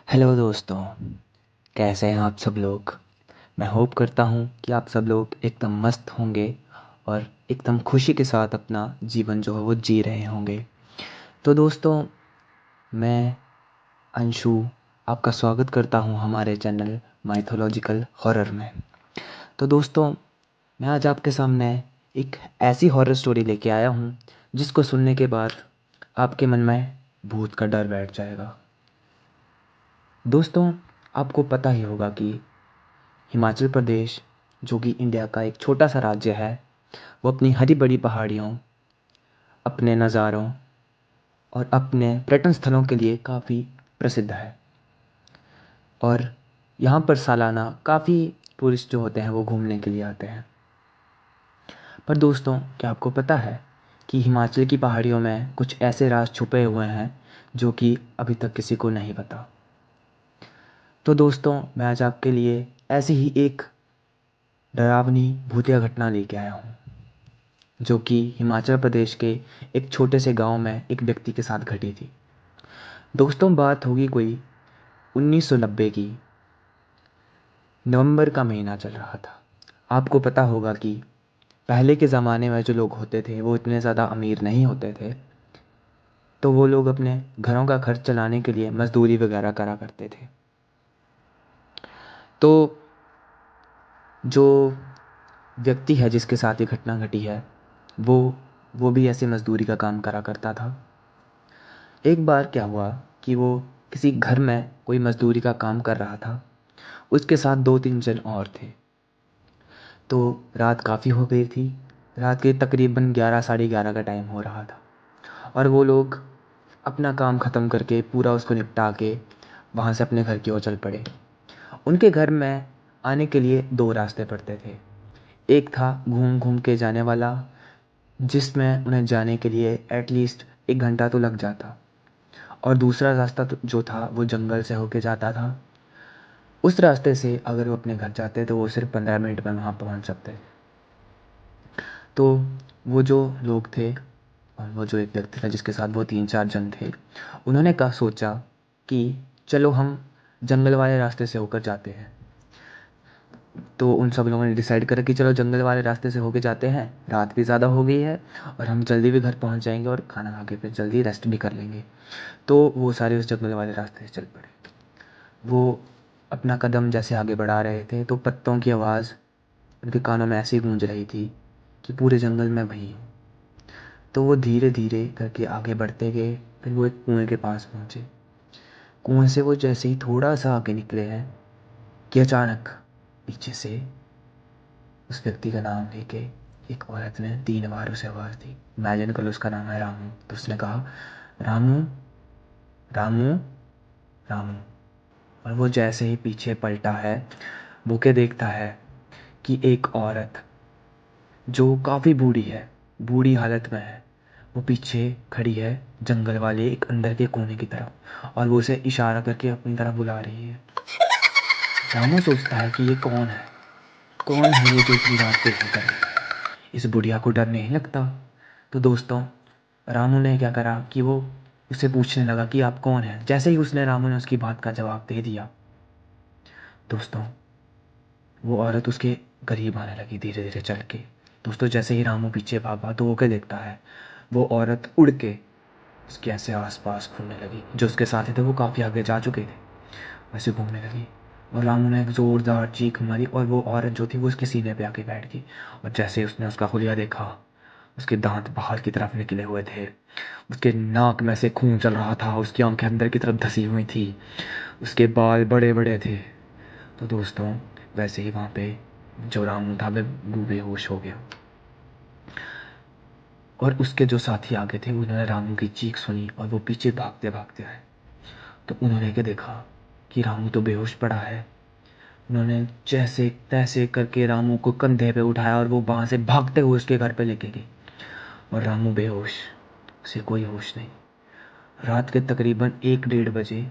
Hello दोस्तों, कैसे हैं आप सब लोग। मैं होप करता हूँ कि आप सब लोग एकदम मस्त होंगे और एकदम खुशी के साथ अपना जीवन जो है वो जी रहे होंगे। तो दोस्तों, मैं अंशु आपका स्वागत करता हूँ हमारे चैनल माइथोलॉजिकल हॉरर में। तो दोस्तों, मैं आज आपके सामने एक ऐसी हॉरर स्टोरी लेके आया हूँ जिसको सुनने के बाद आपके मन में भूत का डर बैठ जाएगा। दोस्तों, आपको पता ही होगा कि हिमाचल प्रदेश, जो कि इंडिया का एक छोटा सा राज्य है, वो अपनी हरी भरी पहाड़ियों, अपने नज़ारों और अपने पर्यटन स्थलों के लिए काफ़ी प्रसिद्ध है। और यहाँ पर सालाना काफ़ी टूरिस्ट जो होते हैं वो घूमने के लिए आते हैं। पर दोस्तों, क्या आपको पता है कि हिमाचल की पहाड़ियों में कुछ ऐसे राज छुपे हुए हैं जो कि अभी तक किसी को नहीं पता। तो दोस्तों, मैं आज आपके लिए ऐसी ही एक डरावनी भूतिया घटना लेके आया हूँ जो कि हिमाचल प्रदेश के एक छोटे से गांव में एक व्यक्ति के साथ घटी थी। दोस्तों, बात होगी कोई 1990 की। नवंबर का महीना चल रहा था। आपको पता होगा कि पहले के ज़माने में जो लोग होते थे वो इतने ज़्यादा अमीर नहीं होते थे, तो वो लोग अपने घरों का खर्च चलाने के लिए मजदूरी वगैरह करा करते थे। तो जो व्यक्ति है जिसके साथ ये घटना घटी है, वो भी ऐसे मजदूरी का काम करा करता था। एक बार क्या हुआ कि वो किसी घर में कोई मजदूरी का काम कर रहा था। उसके साथ 2-3 जन और थे। तो रात काफ़ी हो गई थी। रात के तकरीबन 11 साढ़े 11 का टाइम हो रहा था और वो लोग अपना काम ख़त्म करके पूरा उसको निपटा के वहाँ से अपने घर की ओर चल पड़े। उनके घर में आने के लिए 2 रास्ते पड़ते थे। एक था घूम घूम के जाने वाला, जिसमें उन्हें जाने के लिए एटलीस्ट 1 घंटा तो लग जाता, और दूसरा रास्ता तो जो था वो जंगल से होके जाता था। उस रास्ते से अगर वो अपने घर जाते तो वो सिर्फ 15 मिनट में वहाँ पहुँच सकते। तो वो जो लोग थे और वो जो एक व्यक्ति था जिसके साथ वो 3-4 जन थे, उन्होंने कहा सोचा कि चलो हम जंगल वाले रास्ते से होकर जाते हैं। तो उन सब लोगों ने डिसाइड करा कि चलो जंगल वाले रास्ते से होके जाते हैं, रात भी ज़्यादा हो गई है और हम जल्दी भी घर पहुंच जाएंगे और खाना खा के फिर जल्दी रेस्ट भी कर लेंगे। तो वो सारे उस जंगल वाले रास्ते से चल पड़े। वो अपना कदम जैसे आगे बढ़ा रहे थे तो पत्तों की आवाज़ उनके कानों में ऐसी गूंज रही थी कि पूरे जंगल में वही हूँ। तो वो धीरे धीरे करके आगे बढ़ते गए। फिर वो एक कुएं के पास पहुँचे। कुएं से वो जैसे ही थोड़ा सा आगे निकले हैं कि अचानक पीछे से उस व्यक्ति का नाम लेके एक औरत ने 3 बार उसे आवाज़ दी। इमेजिन कर लो उसका नाम है रामू। तो उसने कहा, रामू, रामू, रामू। और वो जैसे ही पीछे पलटा है, वो क्या देखता है कि एक औरत जो काफ़ी बूढ़ी है, बूढ़ी हालत में है, वो पीछे खड़ी है जंगल वाले एक अंदर के कोने की तरफ, और वो उसे इशारा करके अपनी तरफ बुला रही है। रामू सोचता है कि ये कौन है, कौन है ये जो इतनी रात को यहाँ पर है, इस बुढ़िया को डर नहीं लगता। तो दोस्तों, रामू ने क्या करा कि वो उससे पूछने लगा कि आप कौन हैं। जैसे ही उसने रामू ने उसकी बात का जवाब दे दिया, दोस्तों, वो औरत उसके करीब आने लगी धीरे धीरे चल के। दोस्तों, जैसे ही रामू पीछे भागा तो वो क्या देखता है, वो औरत उड़ के उसके ऐसे आस पास घूमने लगी। जो उसके साथी थे वो काफ़ी आगे जा चुके थे, वैसे घूमने लगी। और रामू ने एक ज़ोरदार चीख मारी और वो औरत जो थी वो उसके सीने पे आके बैठ गई। और जैसे ही उसने उसका हुलिया देखा, उसके दांत बाहर की तरफ निकले हुए थे, उसके नाक में से खून चल रहा था, उसकी आंखें अंदर की तरफ धसी हुई थी, उसके बाल बड़े बड़े थे। तो दोस्तों, वैसे ही वहाँ पे जो रामू था वो बेहोश हो गया। और उसके जो साथी आगे थे उन्होंने रामू की चीख सुनी और वो पीछे भागते भागते आए। तो उन्होंने क्या देखा कि रामू तो बेहोश पड़ा है। उन्होंने जैसे तैसे करके रामू को कंधे पे उठाया और वो वहाँ से भागते हुए उसके घर पे लेके गए। और रामू बेहोश, उसे कोई होश नहीं। रात के तकरीबन 1-1:30 बजे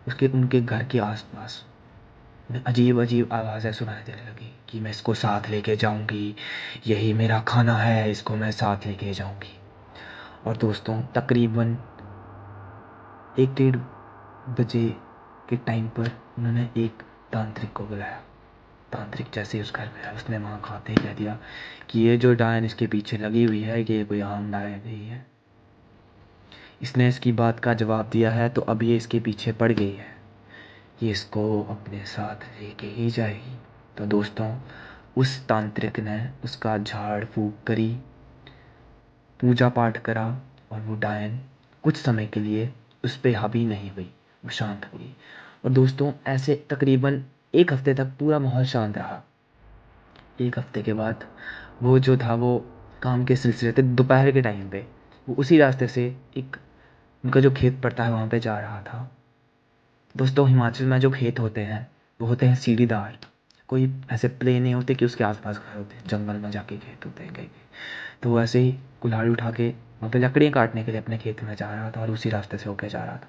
उसके उनके घर के आसपास अजीब अजीब आवाज़ें सुनाई देने लगी कि मैं इसको साथ लेके जाऊंगी, यही मेरा खाना है, इसको मैं साथ लेके जाऊंगी। और दोस्तों, तकरीबन 1-1:30 बजे के टाइम पर उन्होंने एक तांत्रिक को बुलाया। तांत्रिक जैसे ही उस घर में आया, उसने वहाँ खाते ही कह दिया कि ये जो डायन इसके पीछे लगी हुई है, कि ये कोई आम डायन नहीं है। इसने इसकी बात का जवाब दिया है तो अब ये इसके पीछे पड़ गई है, ये इसको अपने साथ लेके ही जाएगी। तो दोस्तों, उस तांत्रिक ने उसका झाड़ फूक करी, पूजा पाठ करा, और वो डायन कुछ समय के लिए उस पर हावी नहीं हुई, वो शांत हो गई। और दोस्तों, ऐसे तकरीबन 1 हफ्ते तक पूरा माहौल शांत रहा। 1 हफ्ते के बाद वो जो था, वो काम के सिलसिले थे, दोपहर के टाइम पे वो उसी रास्ते से एक उनका जो खेत पड़ता है वहाँ पे जा रहा था। दोस्तों, हिमाचल में जो खेत होते हैं वो होते हैं सीढ़ीदार, कोई ऐसे प्लेन नहीं होते कि उसके आसपास घर होते हैं, जंगल में जाके खेत होते हैं कहीं कहीं। तो वो ऐसे ही कुल्हाड़ी उठा के वहाँ पे लकड़ियाँ काटने के लिए अपने खेत में जा रहा था, और उसी रास्ते से होके जा रहा था।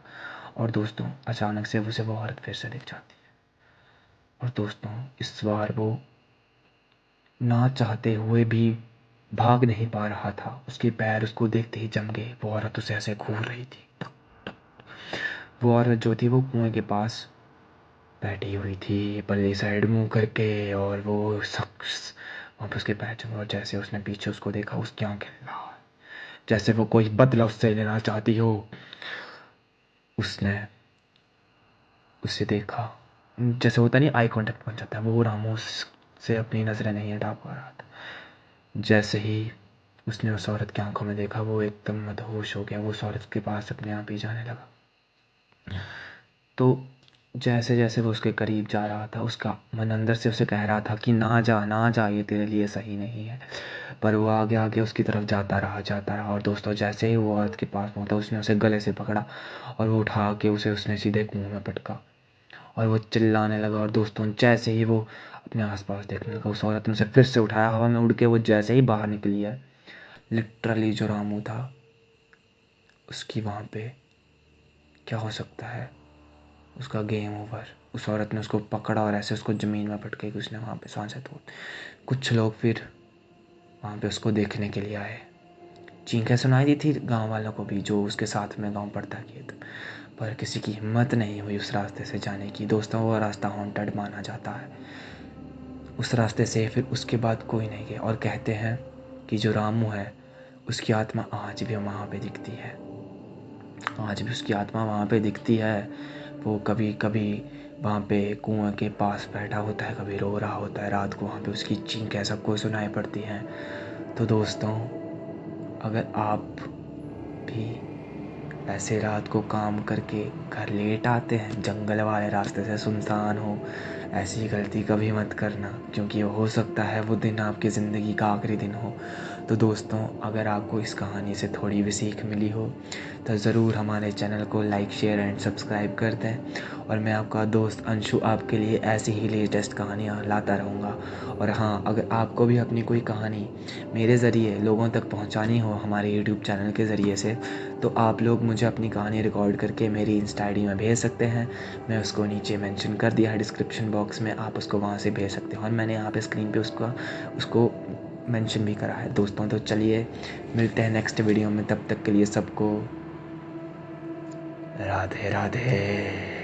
और दोस्तों, अचानक से उसे वो औरत फिर से दिख जाती है। और दोस्तों, इस बार वो ना चाहते हुए भी भाग नहीं पा रहा था, उसके पैर उसको देखते ही जम गए। वो औरत उसे ऐसे घूर रही थी। वो औरत जो थी वो कुएं के पास बैठी हुई थी, पल्ली साइड मुंह करके, और वो शख्स वहाँ पे उसके पैर जमे। और जैसे उसने पीछे उसको देखा, उसकी आंखें लाल, जैसे वो कोई बदला उससे लेना चाहती हो। उसने उसे देखा, जैसे होता नहीं, आई कांटेक्ट बन जाता है, वो रामू से अपनी नज़रें नहीं हटा पा रहा था। जैसे ही उसने उस औरत की आंखों में देखा, वो एकदम मदहोश हो गया। वो उस औरत के पास अपने आप ही जाने लगा। तो जैसे जैसे वो उसके करीब जा रहा था, उसका मन अंदर से उसे कह रहा था कि ना जा ना जा, ये तेरे लिए सही नहीं है। पर वो आगे आगे उसकी तरफ जाता रहा जाता रहा। और दोस्तों, जैसे ही वो औरत के पास पहुंचा, उसने उसे गले से पकड़ा और वो उठा के उसे उसने सीधे कुएं में पटका, और वो चिल्लाने लगा। और दोस्तों, जैसे ही वो अपने आसपास देखने लगा, उस औरत ने उसे फिर से उठाया, हवा में उड़ के वो जैसे ही बाहर निकली है, लिटरली जो रामू था उसकी वहाँ पे क्या हो सकता है, उसका गेम ओवर। उस औरत ने उसको पकड़ा और ऐसे उसको ज़मीन में पटके कि उसने वहाँ पे सांसें तोड़। कुछ लोग फिर वहाँ पे उसको देखने के लिए आए। चीखें सुनाई दी थी गांव वालों को भी, जो उसके साथ में गांव पड़ता खेत, पर किसी की हिम्मत नहीं हुई उस रास्ते से जाने की। दोस्तों, वो रास्ता हॉन्टेड माना जाता है। उस रास्ते से फिर उसके बाद कोई नहीं गया। और कहते हैं कि जो रामू है, उसकी आत्मा आज भी वहाँ पे दिखती है। आज भी उसकी आत्मा वहाँ पे दिखती है। वो कभी कभी वहाँ पे कुएं के पास बैठा होता है, कभी रो रहा होता है। रात को वहाँ पे उसकी चीखें सबको सुनाई पड़ती हैं। तो दोस्तों, अगर आप भी ऐसे रात को काम करके घर लेट आते हैं, जंगल वाले रास्ते से, सुनसान हो, ऐसी गलती कभी मत करना, क्योंकि हो सकता है वो दिन आपकी ज़िंदगी का आखिरी दिन हो। तो दोस्तों, अगर आपको इस कहानी से थोड़ी भी सीख मिली हो तो ज़रूर हमारे चैनल को लाइक शेयर एंड सब्सक्राइब कर दें। और मैं आपका दोस्त अंशु आपके लिए ऐसी ही लेटेस्ट कहानियाँ लाता रहूँगा। और हाँ, अगर आपको भी अपनी कोई कहानी मेरे ज़रिए लोगों तक पहुँचानी हो हमारे यूट्यूब चैनल के ज़रिए से, तो आप लोग मुझे अपनी कहानी रिकॉर्ड करके मेरी इंस्टा ID में भेज सकते हैं। मैं उसको नीचे मेंशन कर दिया है डिस्क्रिप्शन बॉक्स में, आप उसको वहाँ से भेज सकते हो। और मैंने यहाँ पे स्क्रीन पे उसको मेंशन भी करा है। दोस्तों, तो चलिए मिलते हैं नेक्स्ट वीडियो में। तब तक के लिए सबको राधे राधे।